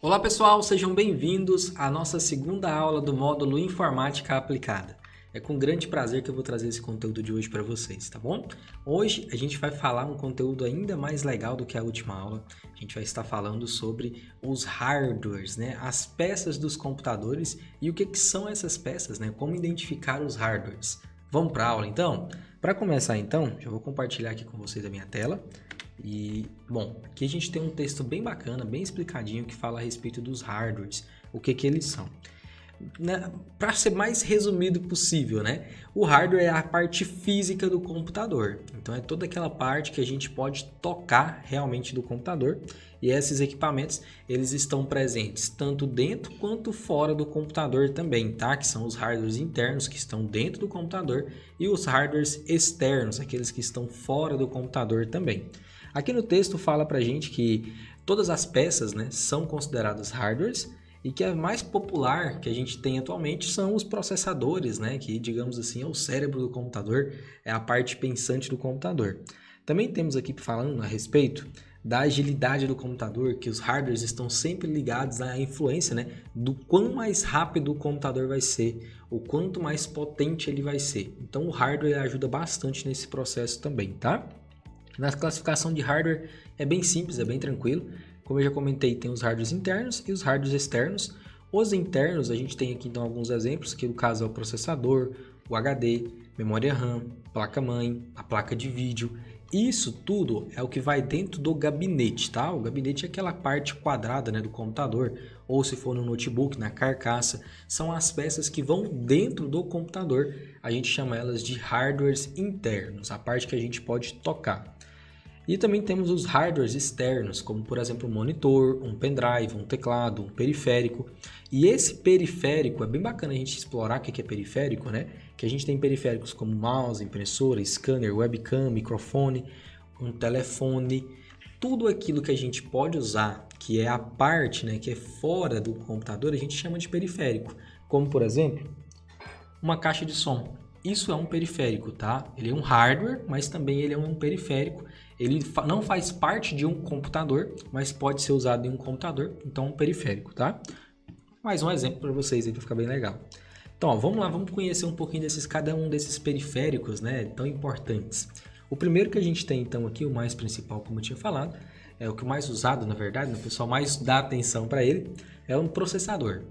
Olá pessoal, sejam bem-vindos à nossa segunda aula do módulo Informática Aplicada. É com grande prazer que eu vou trazer esse conteúdo de hoje para vocês, tá bom? Hoje a gente vai falar um conteúdo ainda mais legal do que a última aula. A gente vai estar falando sobre os hardwares, né? As peças dos computadores e o que são essas peças, né? Como identificar os hardwares. Vamos para a aula então? Para começar então, já vou compartilhar aqui com vocês a minha tela. E, bom, aqui a gente tem um texto bem bacana, bem explicadinho, que fala a respeito dos hardwares, o que eles são. Para ser mais resumido possível, né? O hardware é a parte física do computador. Então, é toda aquela parte que a gente pode tocar realmente do computador. E esses equipamentos, eles estão presentes tanto dentro quanto fora do computador também, tá? Que são os hardwares internos que estão dentro do computador e os hardwares externos, aqueles que estão fora do computador também. Aqui no texto fala pra gente que todas as peças, né, são consideradas hardwares e que a mais popular que a gente tem atualmente são os processadores, né, que, digamos assim, é o cérebro do computador, é a parte pensante do computador. Também temos aqui falando a respeito da agilidade do computador, que os hardwares estão sempre ligados à influência, né, do quão mais rápido o computador vai ser, o quanto mais potente ele vai ser. Então o hardware ajuda bastante nesse processo também, tá? Na classificação de hardware é bem simples, é bem tranquilo. Como eu já comentei, tem os hardwares internos e os hardwares externos. Os internos, a gente tem aqui então alguns exemplos, que no caso é o processador, o HD, memória RAM, placa-mãe, a placa de vídeo. Isso tudo é o que vai dentro do gabinete, tá? O gabinete é aquela parte quadrada, né, do computador, ou se for no notebook, na carcaça, são as peças que vão dentro do computador. A gente chama elas de hardwares internos, a parte que a gente pode tocar. E também temos os hardwares externos, como por exemplo um monitor, um pendrive, um teclado, um periférico. E esse periférico, é bem bacana a gente explorar o que é periférico, né? Que a gente tem periféricos como mouse, impressora, scanner, webcam, microfone, um telefone. Tudo aquilo que a gente pode usar, que é a parte, né, que é fora do computador, a gente chama de periférico. Como por exemplo, uma caixa de som. Isso é um periférico, tá? Ele é um hardware, mas também ele é um periférico. Ele não faz parte de um computador, mas pode ser usado em um computador, então é um periférico, tá? Mais um exemplo para vocês aí, para ficar bem legal. Então, ó, vamos lá, vamos conhecer um pouquinho cada um desses periféricos, né, tão importantes. O primeiro que a gente tem, então, aqui, o mais principal, como eu tinha falado, é o que mais usado, na verdade, né, o pessoal mais dá atenção para ele, é um processador.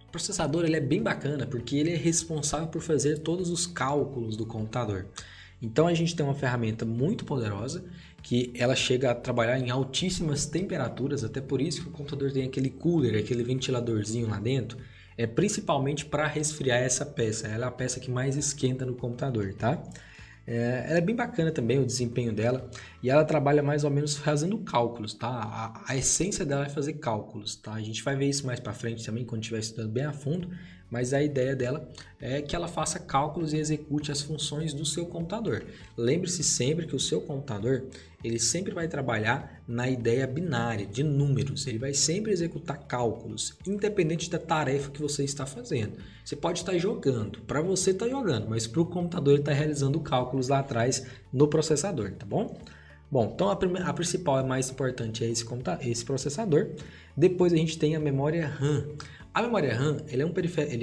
O processador ele é bem bacana porque ele é responsável por fazer todos os cálculos do computador. Então a gente tem uma ferramenta muito poderosa que ela chega a trabalhar em altíssimas temperaturas, até por isso que o computador tem aquele cooler, aquele ventiladorzinho lá dentro, é principalmente para resfriar essa peça. Ela é a peça que mais esquenta no computador, tá? Ela é bem bacana também o desempenho dela e ela trabalha mais ou menos fazendo cálculos, tá? A essência dela é fazer cálculos, tá? A gente vai ver isso mais para frente também quando estiver estudando bem a fundo, mas a ideia dela é que ela faça cálculos e execute as funções do seu computador. Lembre-se sempre que o seu computador, ele sempre vai trabalhar na ideia binária, de números. Ele vai sempre executar cálculos, independente da tarefa que você está fazendo. Você pode estar jogando, para você está jogando, mas para o computador ele está realizando cálculos lá atrás no processador, tá bom? Bom, então a principal e mais importante é esse processador. Depois a gente tem a memória RAM. A memória RAM ele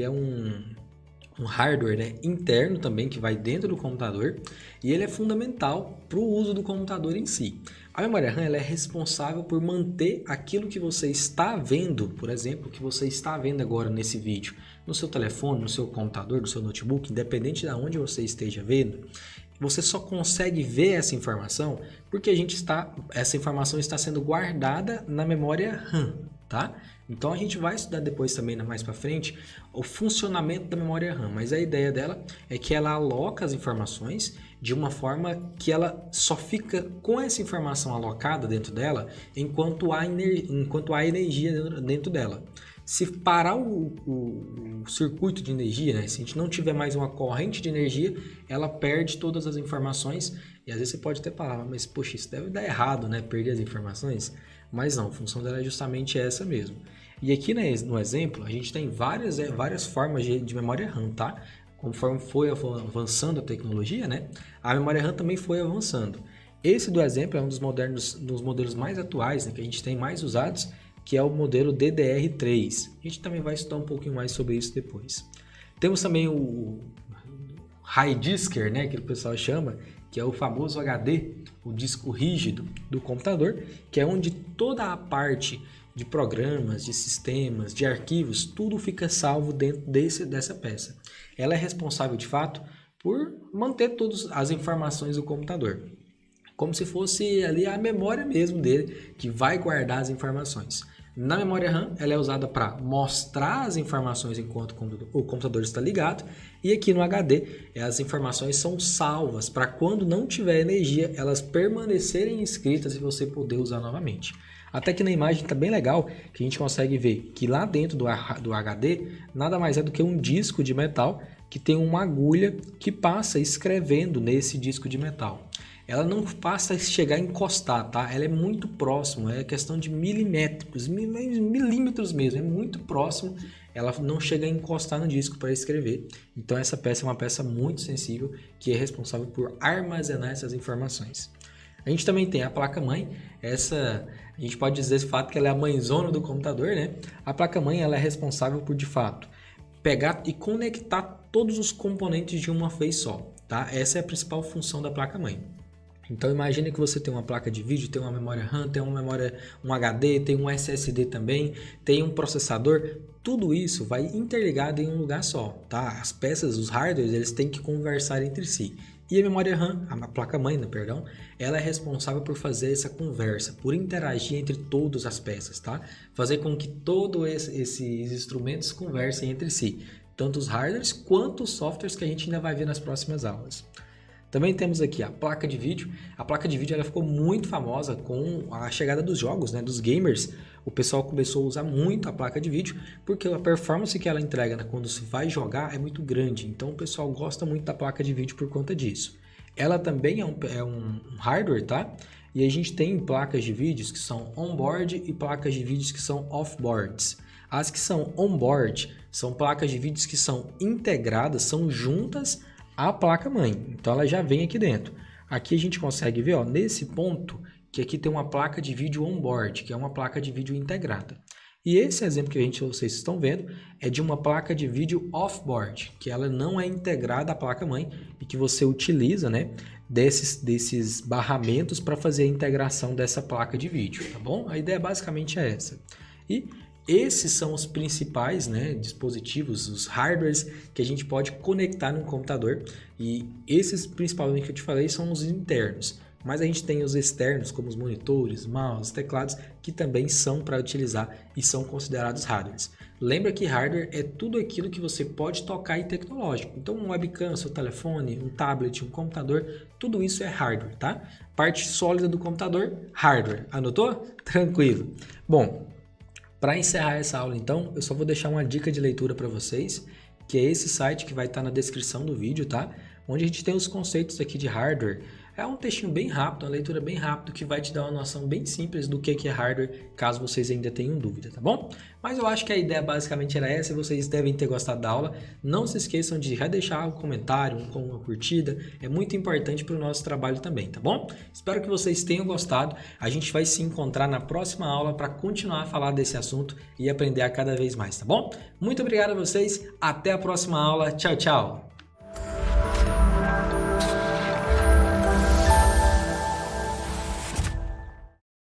é um hardware, né, interno também que vai dentro do computador e ele é fundamental para o uso do computador em si. A memória RAM ela é responsável por manter aquilo que você está vendo, por exemplo, que você está vendo agora nesse vídeo, no seu telefone, no seu computador, no seu notebook, independente de onde você esteja vendo. Você só consegue ver essa informação porque essa informação está sendo guardada na memória RAM, tá? Então a gente vai estudar depois também, mais para frente, o funcionamento da memória RAM, mas a ideia dela é que ela aloca as informações de uma forma que ela só fica com essa informação alocada dentro dela enquanto há energia dentro dela. Se parar o circuito de energia, né? Se a gente não tiver mais uma corrente de energia, ela perde todas as informações e às vezes você pode até falar, mas poxa, isso deve dar errado, né? Perder as informações. Mas não, a função dela é justamente essa mesmo. E aqui no exemplo, a gente tem várias formas de memória RAM, tá? Conforme foi avançando a tecnologia, né? A memória RAM também foi avançando. Esse do exemplo é um dos modelos mais atuais, né? Que a gente tem mais usados, que é o modelo DDR3. A gente também vai estudar um pouquinho mais sobre isso depois. Temos também o High Disker, né, que o pessoal chama, que é o famoso HD, o disco rígido do computador, que é onde toda a parte de programas, de sistemas, de arquivos, tudo fica salvo dentro dessa peça. Ela é responsável, de fato, por manter todas as informações do computador. Como se fosse ali a memória mesmo dele, que vai guardar as informações. Na memória RAM, ela é usada para mostrar as informações enquanto o computador está ligado. E aqui no HD, as informações são salvas para quando não tiver energia, elas permanecerem escritas e você poder usar novamente. Até que na imagem está bem legal, que a gente consegue ver que lá dentro do HD, nada mais é do que um disco de metal que tem uma agulha que passa escrevendo nesse disco de metal. Ela não passa a chegar a encostar, tá? Ela é muito próximo, é questão de milímetros mesmo, é muito próximo. Ela não chega a encostar no disco para escrever. Então essa peça é uma peça muito sensível que é responsável por armazenar essas informações. A gente também tem a placa-mãe, a gente pode dizer de fato que ela é a mãezona do computador, né? A placa-mãe ela é responsável por, de fato, pegar e conectar todos os componentes de uma vez só, tá? Essa é a principal função da placa-mãe. Então imagine que você tem uma placa de vídeo, tem uma memória RAM, tem um HD, tem um SSD também, tem um processador, tudo isso vai interligado em um lugar só, tá? As peças, os hardwares, eles têm que conversar entre si. E a memória RAM, a placa-mãe, perdão, ela é responsável por fazer essa conversa, por interagir entre todas as peças, tá? Fazer com que todos esses instrumentos conversem entre si, tanto os hardwares quanto os softwares que a gente ainda vai ver nas próximas aulas. Também temos aqui a placa de vídeo. A placa de vídeo ela ficou muito famosa com a chegada dos jogos, né, dos gamers. O pessoal começou a usar muito a placa de vídeo porque a performance que ela entrega quando se vai jogar é muito grande. Então o pessoal gosta muito da placa de vídeo por conta disso. Ela também é um hardware, tá? E a gente tem placas de vídeos que são on-board e placas de vídeos que são off-boards. As que são on-board são placas de vídeos que são integradas, são juntas a placa-mãe, então ela já vem aqui dentro. Aqui a gente consegue ver, ó, nesse ponto, que aqui tem uma placa de vídeo on-board, que é uma placa de vídeo integrada. E esse exemplo que vocês estão vendo é de uma placa de vídeo off-board, que ela não é integrada à placa-mãe e que você utiliza, né, desses barramentos para fazer a integração dessa placa de vídeo, tá bom? A ideia basicamente é essa. E esses são os principais, né, dispositivos, os hardwares que a gente pode conectar no computador, e esses principalmente que eu te falei são os internos, mas a gente tem os externos como os monitores, mouse, teclados, que também são para utilizar e são considerados hardwares. Lembra que hardware é tudo aquilo que você pode tocar e tecnológico, então um webcam, seu telefone, um tablet, um computador, tudo isso é hardware, tá? Parte sólida do computador, hardware. Anotou? Tranquilo. Bom, para encerrar essa aula, então, eu só vou deixar uma dica de leitura para vocês, que é esse site que vai estar na descrição do vídeo, tá? Onde a gente tem os conceitos aqui de hardware. É um textinho bem rápido, uma leitura bem rápida, que vai te dar uma noção bem simples do que é hardware, caso vocês ainda tenham dúvida, tá bom? Mas eu acho que a ideia basicamente era essa, e vocês devem ter gostado da aula. Não se esqueçam de já deixar um comentário, uma curtida, é muito importante para o nosso trabalho também, tá bom? Espero que vocês tenham gostado. A gente vai se encontrar na próxima aula para continuar a falar desse assunto e aprender a cada vez mais, tá bom? Muito obrigado a vocês, até a próxima aula, tchau, tchau!